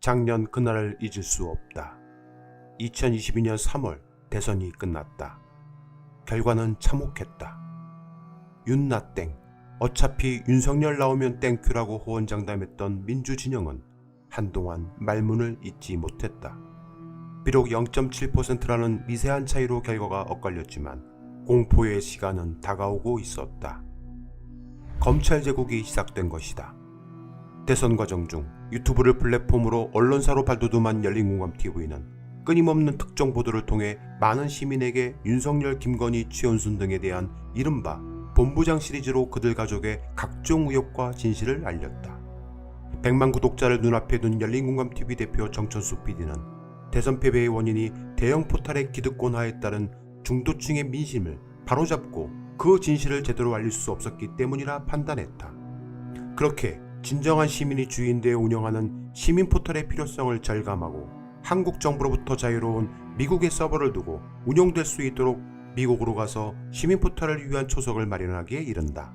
작년 그날을 잊을 수 없다. 2022년 3월 대선이 끝났다. 결과는 참혹했다. 윤나 땡, 어차피 윤석열 나오면 땡큐라고 호언장담했던 민주진영은 한동안 말문을 잇지 못했다. 비록 0.7%라는 미세한 차이로 결과가 엇갈렸지만 공포의 시간은 다가오고 있었다. 검찰 제국이 시작된 것이다. 대선 과정 중 유튜브를 플랫폼으로 언론사로 발돋움한 열린공감TV는 끊임없는 특정 보도를 통해 많은 시민에게 윤석열, 김건희, 최은순 등에 대한 이른바 본부장 시리즈로 그들 가족의 각종 의혹과 진실을 알렸다. 100만 구독자를 눈앞에 둔 열린공감TV 대표 정천수 PD는 대선 패배의 원인이 대형 포탈의 기득권화에 따른 중도층의 민심을 바로잡고 그 진실을 제대로 알릴 수 없었기 때문이라 판단했다. 그렇게 진정한 시민이 주인되어 운영하는 시민 포털의 필요성을 절감하고 한국 정부로부터 자유로운 미국의 서버를 두고 운영될 수 있도록 미국으로 가서 시민 포털을 위한 초석을 마련하기에 이른다.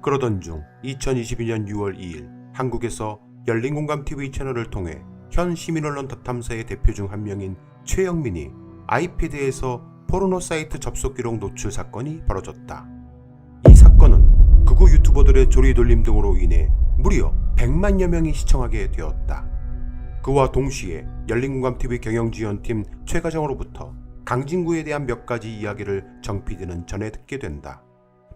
그러던 중 2022년 6월 2일 한국에서 열린공감TV 채널을 통해 현 시민언론 닷탐사의 대표 중 한 명인 최영민이 아이패드에서 포르노 사이트 접속 기록 노출 사건이 벌어졌다. 이 사건은 극우 유튜버들의 조리돌림 등으로 인해 무려 100만여 명이 시청하게 되었다. 그와 동시에 열린공감TV 경영지원팀 최과장으로부터 강진구에 대한 몇 가지 이야기를 정 PD는 전해 듣게 된다.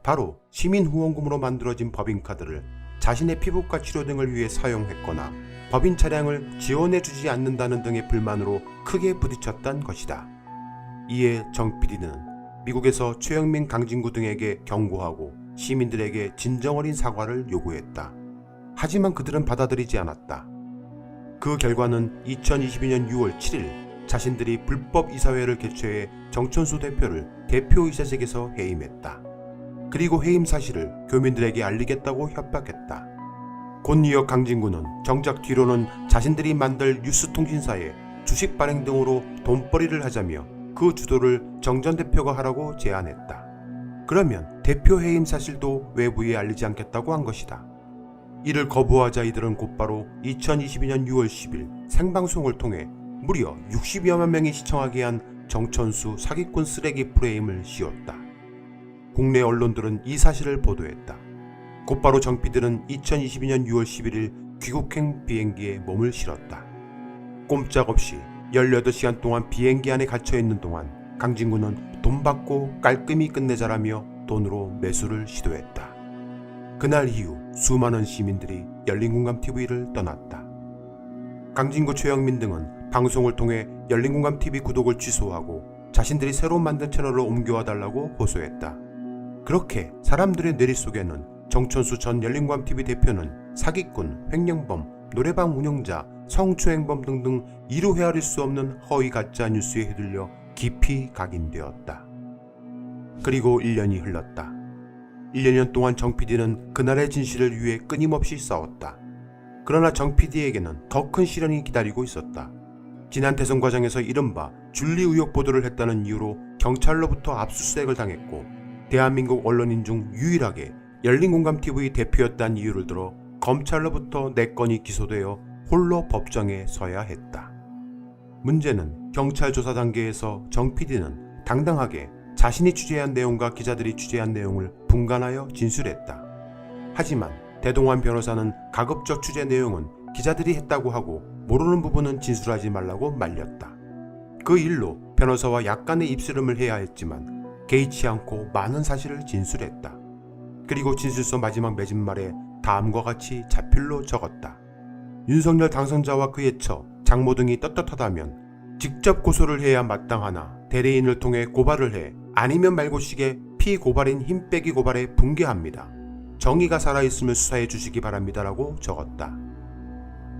바로 시민 후원금으로 만들어진 법인카드를 자신의 피부과 치료 등을 위해 사용했거나 법인 차량을 지원해주지 않는다는 등의 불만으로 크게 부딪혔던 것이다. 이에 정 PD는 미국에서 최영민, 강진구 등에게 경고하고 시민들에게 진정어린 사과를 요구했다. 하지만 그들은 받아들이지 않았다. 그 결과는 2022년 6월 7일 자신들이 불법 이사회를 개최해 정천수 대표를 대표이사직에서 해임했다. 그리고 해임 사실을 교민들에게 알리겠다고 협박했다. 곧이어 강진구는 정작 뒤로는 자신들이 만들 뉴스통신사에 주식 발행 등으로 돈벌이를 하자며 그 주도를 정 전 대표가 하라고 제안했다. 그러면 대표 해임 사실도 외부에 알리지 않겠다고 한 것이다. 이를 거부하자 이들은 곧바로 2022년 6월 10일 생방송을 통해 무려 60여만 명이 시청하게 한 정천수 사기꾼 쓰레기 프레임을 씌웠다. 국내 언론들은 이 사실을 보도했다. 곧바로 정 PD는 2022년 6월 11일 귀국행 비행기에 몸을 실었다. 꼼짝없이 18시간 동안 비행기 안에 갇혀있는 동안 강진구는 돈 받고 깔끔히 끝내자라며 돈으로 매수를 시도했다. 그날 이후 수많은 시민들이 열린공감TV를 떠났다. 강진구, 최영민 등은 방송을 통해 열린공감TV 구독을 취소하고 자신들이 새로 만든 채널로 옮겨와 달라고 호소했다. 그렇게 사람들의 뇌리 속에는 정천수 전 열린공감TV 대표는 사기꾼, 횡령범, 노래방 운영자, 성추행범 등등 이루 헤아릴 수 없는 허위 가짜 뉴스에 휘둘려 깊이 각인되었다. 그리고 1년이 흘렀다. 1년 동안 정 PD는 그날의 진실을 위해 끊임없이 싸웠다. 그러나 정 PD에게는 더 큰 시련이 기다리고 있었다. 지난 대선 과정에서 이른바 줄리 의혹 보도를 했다는 이유로 경찰로부터 압수수색을 당했고 대한민국 언론인 중 유일하게 열린공감TV 대표였다는 이유를 들어 검찰로부터 4건이 기소되어 홀로 법정에 서야 했다. 문제는 경찰 조사 단계에서 정 PD는 당당하게 자신이 취재한 내용과 기자들이 취재한 내용을 분간하여 진술했다. 하지만 대동환 변호사는 가급적 취재 내용은 기자들이 했다고 하고 모르는 부분은 진술하지 말라고 말렸다. 그 일로 변호사와 약간의 입씨름을 해야 했지만 개의치 않고 많은 사실을 진술했다. 그리고 진술서 마지막 맺은말에 다음과 같이 자필로 적었다. 윤석열 당선자와 그의 처, 장모 등이 떳떳하다면 직접 고소를 해야 마땅하나 대리인을 통해 고발을 해 아니면 말고식의 피고발인 힘 빼기 고발에 분개합니다. 정의가 살아있음을 수사해 주시기 바랍니다라고 적었다.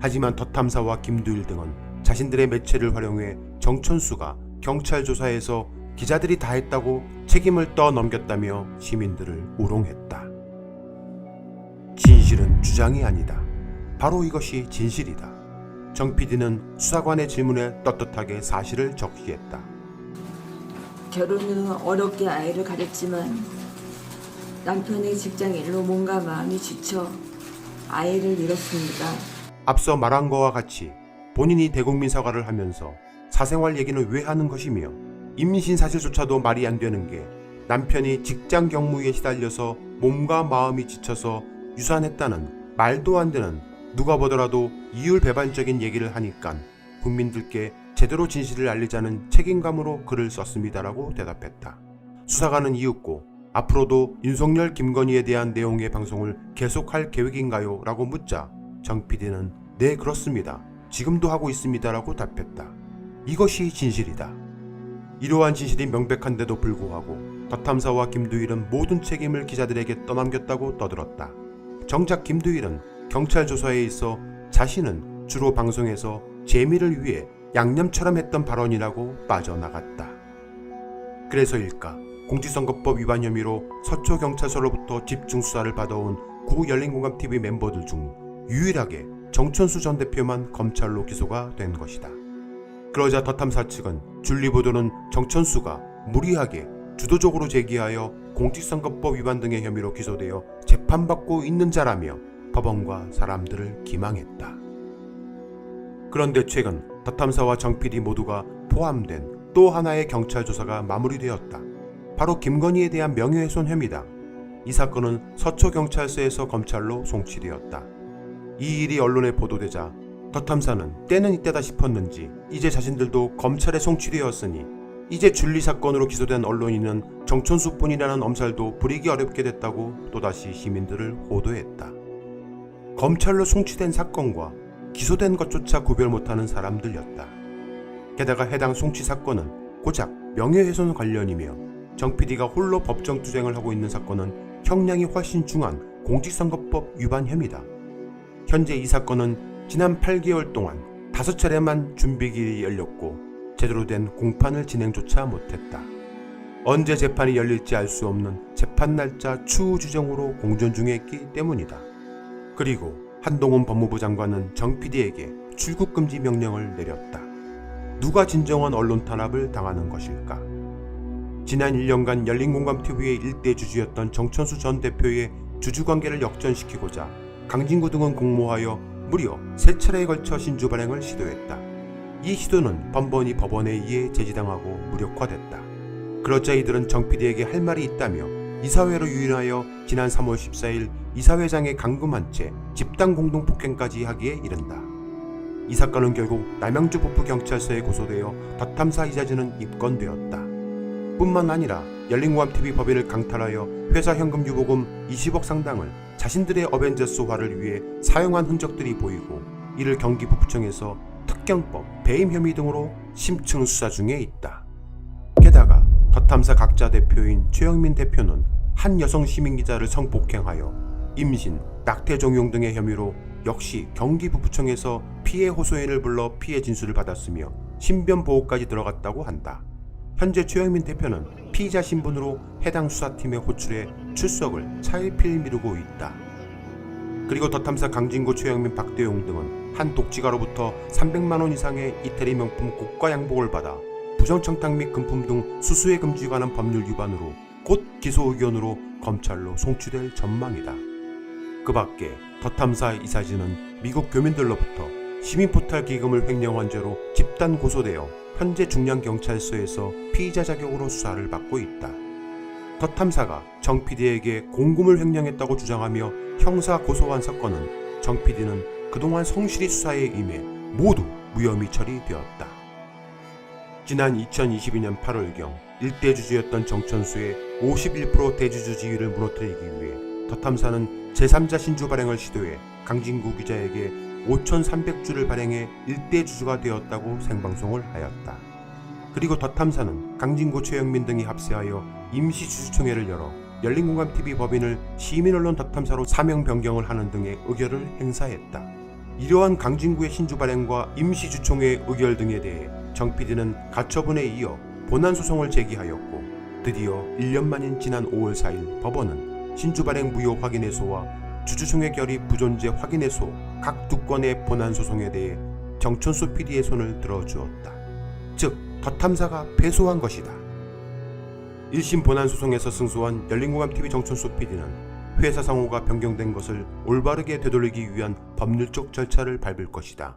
하지만 덧탐사와 김두일 등은 자신들의 매체를 활용해 정천수가 경찰 조사에서 기자들이 다 했다고 책임을 떠넘겼다며 시민들을 우롱했다. 진실은 주장이 아니다. 바로 이것이 진실이다. 정 PD는 수사관의 질문에 떳떳하게 사실을 적시했다. 결혼 후 어렵게 아이를 가졌지만 남편의 직장 일로 몸과 마음이 지쳐 아이를 잃었습니다. 앞서 말한 것과 같이 본인이 대국민 사과를 하면서 사생활 얘기는 왜 하는 것이며 임신 사실조차도 말이 안 되는 게 남편이 직장 경무에 시달려서 몸과 마음이 지쳐서 유산했다는 말도 안 되는 누가 보더라도 이율배반적인 얘기를 하니까 국민들께 제대로 진실을 알리자는 책임감으로 글을 썼습니다라고 대답했다. 수사관은 이윽고 앞으로도 윤석열 김건희에 대한 내용의 방송을 계속할 계획인가요? 라고 묻자 정 PD는 네 그렇습니다. 지금도 하고 있습니다라고 답했다. 이것이 진실이다. 이러한 진실이 명백한데도 불구하고 더 탐사와 김두일은 모든 책임을 기자들에게 떠넘겼다고 떠들었다. 정작 김두일은 경찰 조사에 있어 자신은 주로 방송에서 재미를 위해 양념처럼 했던 발언이라고 빠져나갔다. 그래서일까 공직선거법 위반 혐의로 서초경찰서로부터 집중 수사를 받아온 구 열린공감TV 멤버들 중 유일하게 정천수 전 대표만 검찰로 기소가 된 것이다. 그러자 더 탐사 측은 줄리보도는 정천수가 무리하게 주도적으로 제기하여 공직선거법 위반 등의 혐의로 기소되어 재판받고 있는 자라며 법원과 사람들을 기망했다. 그런데 최근 더 탐사와 정 PD 모두가 포함된 또 하나의 경찰 조사가 마무리되었다. 바로 김건희에 대한 명예훼손 혐의다. 이 사건은 서초경찰서에서 검찰로 송치되었다. 이 일이 언론에 보도되자 더 탐사는 때는 이때다 싶었는지 이제 자신들도 검찰에 송치되었으니 이제 줄리 사건으로 기소된 언론인은 정천수뿐이라는 엄살도 부리기 어렵게 됐다고 또다시 시민들을 호도했다. 검찰로 송치된 사건과 기소된 것조차 구별 못하는 사람들이었다. 게다가 해당 송치 사건은 고작 명예훼손 관련이며 정 PD가 홀로 법정 투쟁을 하고 있는 사건은 형량이 훨씬 중한 공직선거법 위반 혐의다. 현재 이 사건은 지난 8개월 동안 5차례만 준비기일이 열렸고 제대로 된 공판을 진행조차 못했다. 언제 재판이 열릴지 알 수 없는 재판 날짜 추후 주정으로 공전 중에 있기 때문이다. 그리고 한동훈 법무부 장관은 정 PD에게 출국 금지 명령을 내렸다. 누가 진정한 언론 탄압을 당하는 것일까? 지난 1년간 열린공감TV의 일대 주주였던 정천수 전 대표의 주주관계를 역전시키고자 강진구 등은 공모하여 무려 3차례에 걸쳐 신주 발행을 시도했다. 이 시도는 번번이 법원에 의해 제지당하고 무력화됐다. 그러자 이들은 정 PD에게 할 말이 있다며 이사회로 유인하여 지난 3월 14일 이사회장의 감금한 채 집단 공동폭행까지 하기에 이른다. 이 사건은 결국 남양주 북부경찰서에 고소되어 더 탐사 이자진은 입건되었다. 뿐만 아니라 열린공감TV 법인을 강탈하여 회사 현금 유보금 20억 상당을 자신들의 어벤져스화를 위해 사용한 흔적들이 보이고 이를 경기북부청에서 특경법, 배임 혐의 등으로 심층 수사 중에 있다. 게다가 더 탐사 각자 대표인 최영민 대표는 한 여성 시민기자를 성폭행하여 임신, 낙태 종용 등의 혐의로 역시 경기북부청에서 피해 호소인을 불러 피해 진술을 받았으며 신변 보호까지 들어갔다고 한다. 현재 최영민 대표는 피의자 신분으로 해당 수사팀에 호출해 출석을 차일피일 미루고 있다. 그리고 더 탐사 강진구, 최영민, 박대용 등은 한 독지가로부터 300만원 이상의 이태리 명품 고가 양복을 받아 부정청탁 및 금품 등 수수의 금지에 관한 법률 위반으로 곧 기소 의견으로 검찰로 송치될 전망이다. 그 밖에 더 탐사 이사진은 미국 교민들로부터 시민포탈 기금을 횡령한 죄로 집단 고소되어 현재 중량경찰서에서 피의자 자격으로 수사를 받고 있다. 더 탐사가 정 PD에게 공금을 횡령했다고 주장하며 형사 고소한 사건은 정 PD는 그동안 성실히 수사에 임해 모두 무혐의 처리되었다. 지난 2022년 8월경 일대 주주였던 정천수의 51% 대주주 지위를 무너뜨리기 위해 더 탐사는 제3자 신주 발행을 시도해 강진구 기자에게 5,300주를 발행해 일대 주주가 되었다고 생방송을 하였다. 그리고 더 탐사는 강진구, 최영민 등이 합세하여 임시주주총회를 열어 열린공감TV 법인을 시민언론 더 탐사로 사명 변경을 하는 등의 의결을 행사했다. 이러한 강진구의 신주 발행과 임시주총회의 의결 등에 대해 정 PD는 가처분에 이어 본안소송을 제기하였고 드디어 1년 만인 지난 5월 4일 법원은 신주 발행 무효 확인해소와 주주총회 결의 부존재 확인해소 각 두 건의 본안소송에 대해 정천수 PD의 손을 들어주었다. 즉, 더 탐사가 패소한 것이다. 1심 본안소송에서 승소한 열린공감TV 정천수 PD는 회사 상호가 변경된 것을 올바르게 되돌리기 위한 법률적 절차를 밟을 것이다.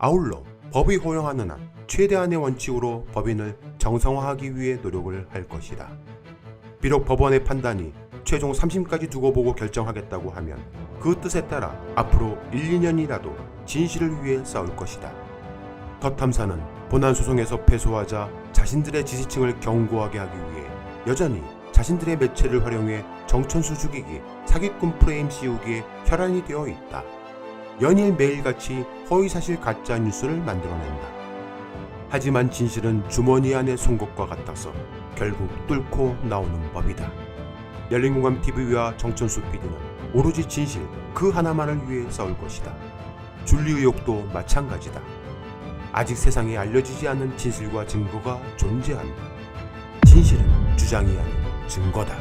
아울러 법이 허용하는 한 최대한의 원칙으로 법인을 정상화하기 위해 노력을 할 것이다. 비록 법원의 판단이 최종 3심까지 두고 보고 결정하겠다고 하면 그 뜻에 따라 앞으로 1, 2년이라도 진실을 위해 싸울 것이다. 더 탐사는 본안 소송에서 패소하자 자신들의 지지층을 견고하게 하기 위해 여전히 자신들의 매체를 활용해 정천수 죽이기, 사기꾼 프레임 씌우기에 혈안이 되어 있다. 연일 매일같이 허위사실 가짜 뉴스를 만들어낸다. 하지만 진실은 주머니 안에 쏜 것과 같아서 결국 뚫고 나오는 법이다. 열린공감TV와 정천수 PD는 오로지 진실 그 하나만을 위해 싸울 것이다. 줄리 의혹도 마찬가지다. 아직 세상에 알려지지 않은 진실과 증거가 존재한다. 진실은 주장이 아닌 증거다.